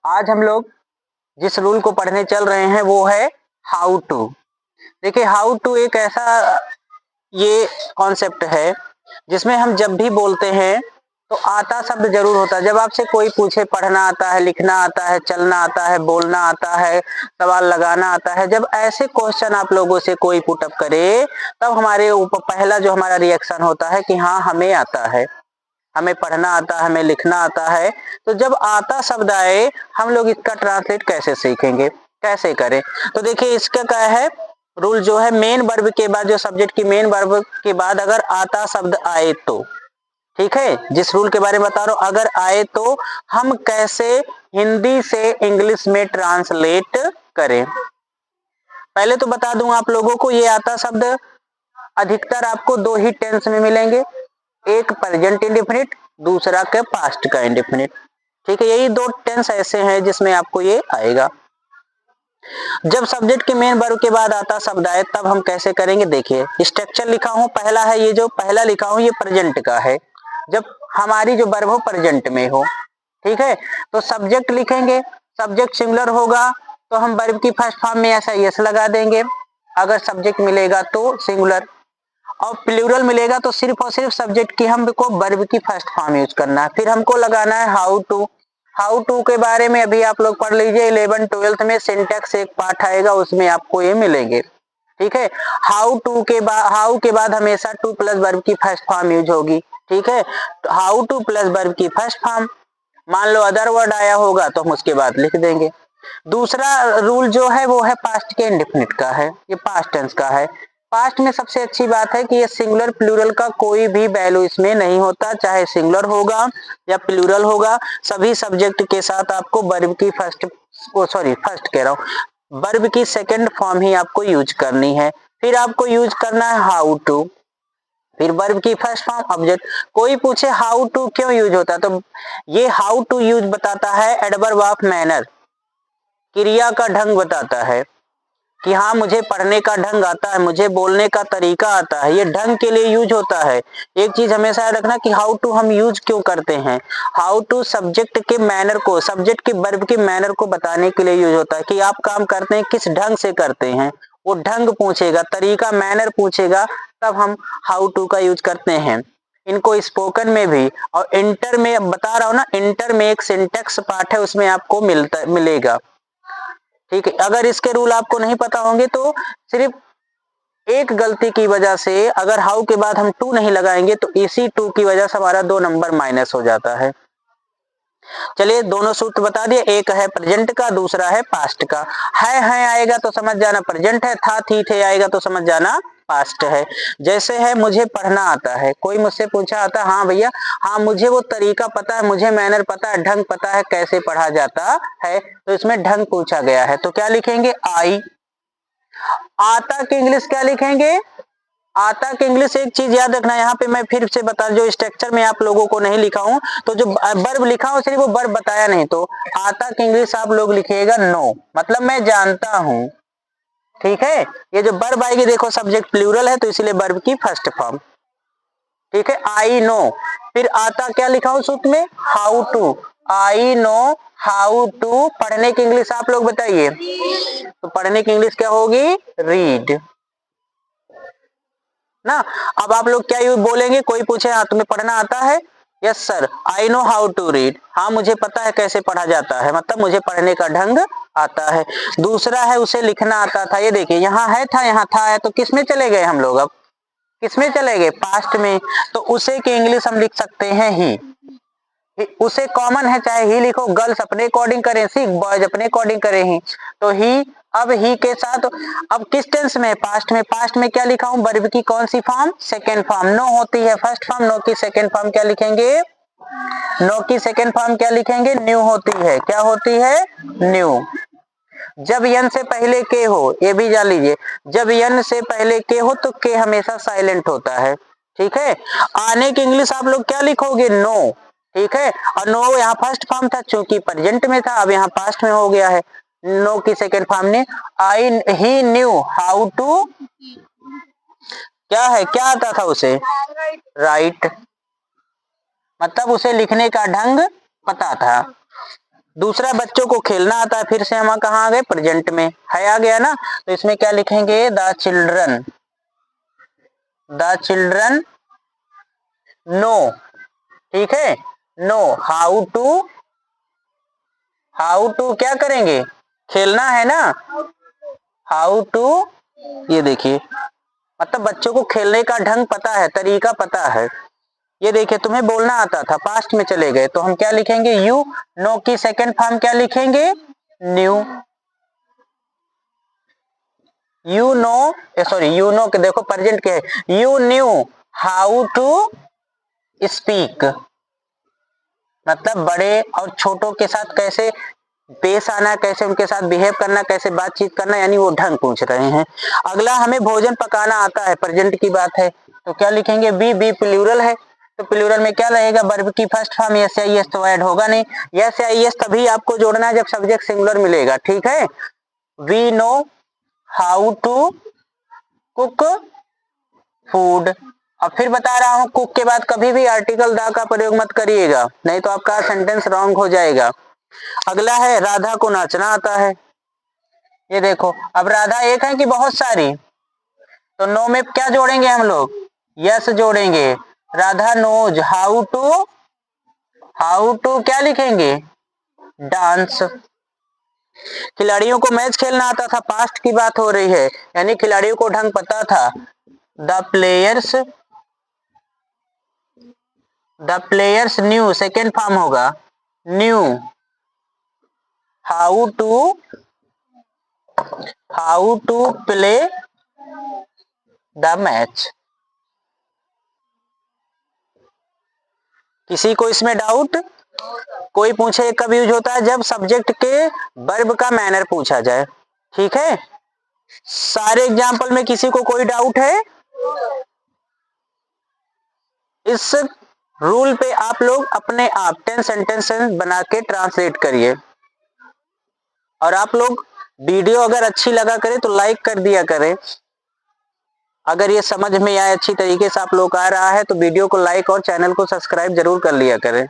आज हम लोग जिस रूल को पढ़ने चल रहे हैं वो है हाउ टू। देखिए हाउ टू एक ऐसा ये कॉन्सेप्ट है जिसमें हम जब भी बोलते हैं तो आता शब्द जरूर होता है। जब आपसे कोई पूछे पढ़ना आता है, लिखना आता है, चलना आता है, बोलना आता है, सवाल लगाना आता है, जब ऐसे क्वेश्चन आप लोगों से कोई पुटअप करे तब हमारे ऊपर पहला जो हमारा रिएक्शन होता है कि हाँ हमें आता है, हमें पढ़ना आता है, हमें लिखना आता है। तो जब आता शब्द आए हम लोग इसका ट्रांसलेट कैसे सीखेंगे, कैसे करें? तो देखिए इसका क्या है रूल जो है, मेन वर्ब के बाद जो सब्जेक्ट की मेन वर्ब के बाद अगर आता शब्द आए तो, ठीक है, जिस रूल के बारे में बता रहा हूं, अगर आए तो हम कैसे हिंदी से इंग्लिश में ट्रांसलेट करें। पहले तो बता दूं आप लोगों को, ये आता शब्द अधिकतर आपको दो ही टेंस में मिलेंगे, एक प्रेजेंट इंडेफिनिट, दूसरा के पास्ट का इंडेफिनिट। ठीक है, यही दो टेंस ऐसे हैं जिसमें आपको ये आएगा। जब सब्जेक्ट के मेन वर्ब के बाद आता शब्द आए तब हम कैसे करेंगे, देखिए स्ट्रक्चर लिखा हूं, पहला है ये जो पहला लिखा हूं ये प्रेजेंट का है, जब हमारी जो वर्ब हो प्रेजेंट में हो, ठीक है, तो सब्जेक्ट लिखेंगे, सब्जेक्ट सिंगुलर होगा तो हम वर्ब की फर्स्ट फॉर्म में ऐसा यस लगा देंगे, अगर सब्जेक्ट मिलेगा तो सिंगुलर, और प्लूरल मिलेगा तो सिर्फ और सिर्फ सब्जेक्ट की हमको वर्ब की फर्स्ट फॉर्म यूज करना है। फिर हमको लगाना है हाउ टू। हाउ टू के बारे में अभी आप लोग पढ़ लीजिए, 11th-12th में सिंटैक्स एक पार्ट आएगा उसमें आपको ये मिलेंगे, ठीक है। हाउ के बाद हमेशा टू प्लस वर्ब की फर्स्ट फॉर्म यूज होगी, ठीक है, हाउ टू प्लस वर्ब की फर्स्ट फॉर्म। मान लो अदर वर्ड आया होगा तो हम उसके बाद लिख देंगे। दूसरा रूल जो है वो है पास्ट के इंडेफिनिट का है, ये पास्ट टेंस का है। पास्ट में सबसे अच्छी बात है कि ये सिंगुलर प्लूरल का कोई भी वैल्यू इसमें नहीं होता, चाहे सिंगुलर होगा या प्लूरल होगा, सभी सब्जेक्ट के साथ आपको वर्ब की फर्स्ट कह रहा हूं, वर्ब की सेकंड फॉर्म ही आपको यूज करनी है। फिर आपको यूज करना है हाउ टू, फिर वर्ब की फर्स्ट फॉर्म ऑब्जेक्ट। कोई पूछे हाउ टू क्यों यूज होता है, तो ये हाउ टू यूज बताता है एडवर्ब ऑफ मैनर, क्रिया का ढंग बताता है कि हाँ मुझे पढ़ने का ढंग आता है, मुझे बोलने का तरीका आता है, ये ढंग के लिए यूज होता है। एक चीज हमेशा याद रखना कि हाउ टू हम यूज क्यों करते हैं। हाउ टू सब्जेक्ट के मैनर को, सब्जेक्ट के वर्ब के मैनर को बताने के लिए यूज होता है कि आप काम करते हैं किस ढंग से करते हैं, वो ढंग पूछेगा, तरीका मैनर पूछेगा, तब हम हाउ टू का यूज करते हैं। इनको स्पोकन में भी और इंटर में बता रहा हूं ना, इंटर में एक सिंटेक्स पार्ट है उसमें आपको मिलेगा, ठीक है। अगर इसके रूल आपको नहीं पता होंगे तो सिर्फ एक गलती की वजह से अगर हाउ के बाद हम टू नहीं लगाएंगे तो इसी टू की वजह से हमारा 2 नंबर माइनस हो जाता है। चलिए दोनों सूत्र बता दिए, एक है प्रेजेंट का, दूसरा है पास्ट का। है आएगा तो समझ जाना प्रेजेंट है, था थी थे आएगा तो समझ जाना पास्ट है। जैसे है मुझे पढ़ना आता है, कोई मुझसे पूछा आता है, हाँ भैया हाँ मुझे वो तरीका पता है, मुझे मैनर पता है, ढंग पता है कैसे पढ़ा जाता है, तो इसमें ढंग पूछा गया है तो क्या लिखेंगे आई। आता के इंग्लिश क्या लिखेंगे, आता के इंग्लिश एक चीज याद रखना, यहाँ पे मैं फिर से बता, जो स्ट्रक्चर में आप लोगों को नहीं लिखा हूं तो जो वर्ब लिखा हूं सिर्फ वो वर्ब बताया नहीं, तो आता के इंग्लिश आप लोग लिखिएगा नो, मतलब मैं जानता हूं, ठीक है। ये जो वर्ब आएगी देखो सब्जेक्ट प्लूरल है तो इसीलिए वर्ब की फर्स्ट फॉर्म, ठीक है, आई नो। फिर आता क्या लिखा हूं सूत्र में, how to, I know how to. पढ़ने की इंग्लिश आप लोग बताइए, तो पढ़ने की इंग्लिश क्या होगी, रीड ना। अब आप लोग क्या बोलेंगे, कोई पूछे हाँ तुम्हें पढ़ना आता है, yes sir I know how to read, हाँ मुझे पता है कैसे पढ़ा जाता है, मतलब मुझे पढ़ने का ढंग आता है। दूसरा है उसे लिखना आता था, ये देखिए यहाँ है था यहाँ था है, तो किसमें चले गए हम लोग, अब किसमें चले गए, पास्ट में, तो उसे की इंग्लिश हम लिख सकते हैं ही। उसे कॉमन है चाहे ही लिखो, गर्ल्स अपने अकॉर्डिंग करें सी, बॉयज अपने अकॉर्डिंग करें ही, तो ही। अब ही के साथ अब किस टेंस में, पास्ट में। पास्ट में क्या लिखा हूं, वर्ब की कौन सी फॉर्म, सेकेंड फॉर्म। नो होती है फर्स्ट फॉर्म, नो की सेकेंड फॉर्म क्या लिखेंगे, नो की सेकेंड फॉर्म क्या लिखेंगे, न्यू होती है, क्या होती है, न्यू। जब यन से पहले के हो, ये भी जान लीजिए, जब यन से पहले के हो तो के हमेशा साइलेंट होता है, ठीक है। आने की इंग्लिश आप लोग क्या लिखोगे, नो, ठीक है। और नो यहाँ फर्स्ट फॉर्म था, चूंकि प्रेजेंट में था, अब यहाँ पास्ट में हो गया है। नो की सेकेंड फॉर्म ने आई ही न्यू हाउ टू, क्या है, क्या आता था उसे, राइट, मतलब उसे लिखने का ढंग पता था। दूसरा बच्चों को खेलना आता है, फिर से हम कहाँ आ गए, प्रेजेंट में है आ गया ना। तो इसमें क्या लिखेंगे, द चिल्ड्रन नो, ठीक है, नो हाउ टू क्या करेंगे, खेलना है ना, हाउ टू, ये देखिए मतलब बच्चों को खेलने का ढंग पता है, तरीका पता है। ये देखिए तुम्हें बोलना आता था, पास्ट में चले गए तो हम क्या लिखेंगे, यू। नो की सेकंड फॉर्म क्या लिखेंगे, knew. You know, sorry you know के देखो प्रेजेंट क्या है, you knew how to speak, मतलब बड़े और छोटों के साथ कैसे पेश आना, कैसे उनके साथ बिहेव करना, कैसे बातचीत करना, यानी वो ढंग पूछ रहे हैं। अगला हमें भोजन पकाना आता है, प्रेजेंट की बात है, तो क्या लिखेंगे, बी प्लूरल है, तो प्लूरल में क्या रहेगा, वर्ब की फर्स्ट फॉर्म यस या यस तो ऐड होगा नहीं, यस या यस तभी आपको जोड़ना है जब सब्जेक्ट सिंगुलर मिलेगा, ठीक है। We know how to cook food. अब फिर बता रहा हूं, कुक के बाद कभी भी आर्टिकल दा का प्रयोग मत करिएगा, नहीं तो आपका सेंटेंस रॉन्ग हो जाएगा। अगला है राधा को नाचना आता है। ये देखो अब राधा एक है कि बहुत सारी, तो नो में क्या जोड़ेंगे हम लोग, यस जोड़ेंगे। राधा नोज हाउ टू क्या लिखेंगे, डांस। खिलाड़ियों को मैच खेलना आता था, पास्ट की बात हो रही है, यानी खिलाड़ियों को ढंग पता था। The players knew, second form होगा knew how to play the match. किसी को इसमें डाउट, कोई पूछे कब यूज होता है, जब सब्जेक्ट के वर्ब का मैनर पूछा जाए, ठीक है। सारे एग्जाम्पल में किसी को कोई डाउट है, इस रूल पे आप लोग अपने आप 10 सेंटेंस बना के ट्रांसलेट करिए। और आप लोग वीडियो अगर अच्छी लगा करे तो लाइक कर दिया करें। अगर ये समझ में आए अच्छी तरीके से आप लोग आ रहा है तो वीडियो को लाइक और चैनल को सब्सक्राइब जरूर कर लिया करें।